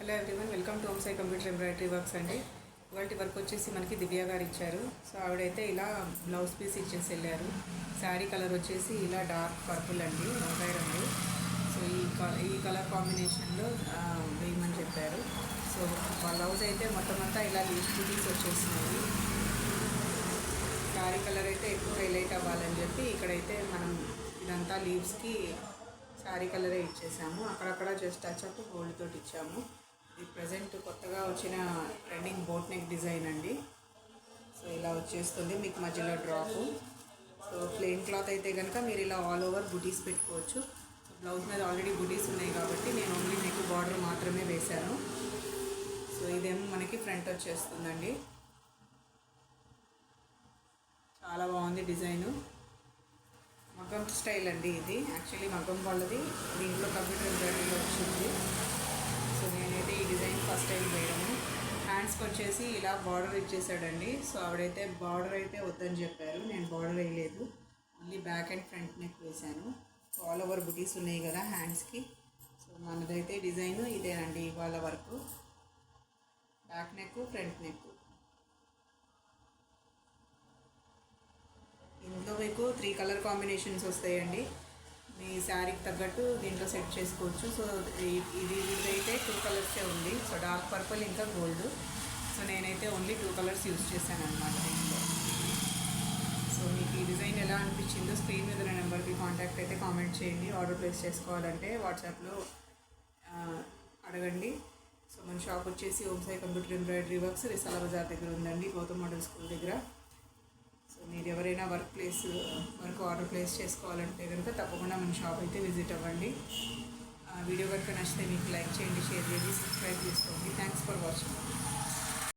Hello everyone, welcome to home Sai computer embroidery works అండి. ఇవాళ work వచ్చేసి మనకి దివ్య గారు ఇచ్చారు. సో ఆవిడైతే ఇలా బ్లౌజ్ పీస్ ఇచ్చేసి వెళ్ళారు. శారీ కలర్ వచ్చేసి ఇలా డార్క్ పర్పుల్ అండి, వంకాయ రంగు. సో ఈ కలర్ కాంబినేషన్లో వేయమని చెప్పారు. సో బ్లౌజ్ అయితే మొత్తం అంతా ఇలా బుటీస్ వచ్చేసినాయి. శారీ కలర్ అయితే ఎక్కువ హైలైట్ అవ్వాలని చెప్పి ఇక్కడైతే మనం ఇదంతా లీవ్స్కి శారీ కలరే ఇచ్చేసాము. అక్కడక్కడ జస్ట్ టచ్ అప్ గోల్డ్ తోటి ఇచ్చాము. ఇది ప్రజెంట్ కొత్తగా వచ్చిన ట్రెండింగ్ బోట్ నెక్ డిజైన్ అండి. సో ఇలా వచ్చేస్తుంది మీకు మధ్యలో డ్రాపు. సో ప్లెయిన్ క్లాత్ అయితే కనుక మీరు ఇలా ఆల్ ఓవర్ బుటీస్ పెట్టుకోవచ్చు. సో బ్లౌజ్ మీద ఆల్రెడీ బుటీస్ ఉన్నాయి కాబట్టి నేను ఓన్లీ నెక్ బార్డర్ మాత్రమే వేశాను. సో ఇదేమో మనకి ఫ్రంట్ వచ్చేస్తుందండి. చాలా బాగుంది డిజైను. మగ్గం స్టైల్ అండి ఇది. యాక్చువల్లీ మగ్గం వాళ్ళది దీంట్లో కంప్యూటర్ ఎంబ్రాయిడరీలో వచ్చింది. సో నేనైతే ఈ డిజైన్ ఫస్ట్ టైం వేయడము. హ్యాండ్స్కి వచ్చేసి ఇలా బార్డర్ ఇచ్చేసాడండి. సో ఆవిడైతే బార్డర్ అయితే వద్దని చెప్పారు. నేను బార్డర్ వేయలేదు, only back and front neck వేశాను. సో ఆల్ ఓవర్ బుటీస్ ఉన్నాయి కదా హ్యాండ్స్కి. సో మనదైతే డిజైన్ ఇదేనండి ఇవాళ వరకు. Back neck, front neck. ఇందులో మీకు 3 కలర్ కాంబినేషన్స్ వస్తాయండి. మీ శారీకి తగ్గట్టు దీంట్లో సెట్ చేసుకోవచ్చు. సో ఇదైతే 2 కలర్సే ఉంది. సో డార్క్ పర్పుల్ ఇంకా గోల్డ్. సో నేనైతే ఓన్లీ 2 కలర్స్ యూజ్ చేశాను అనమాట దీంట్లో. సో మీకు ఈ డిజైన్ ఎలా అనిపించిందో స్క్రీన్ మీద నా నెంబర్కి కాంటాక్ట్ అయితే కామెంట్ చేయండి. ఆర్డర్ ప్లేస్ చేసుకోవాలంటే వాట్సాప్లో అడగండి. సో మన షాప్ వచ్చేసి home Sai computer embroidery works రిసాల Bazar దగ్గర ఉందండి, గౌతమ్ మోడల్ స్కూల్ దగ్గర. సో మీరు ఎవరైనా వర్క్ ఆర్డర్ ప్లేస్ చేసుకోవాలంటే కనుక తప్పకుండా మన షాప్ అయితే విజిట్ అవ్వండి. వీడియో కనుక నచ్చితే మీకు లైక్ చేయండి, షేర్ చేయండి, సబ్స్క్రైబ్ చేసుకోండి.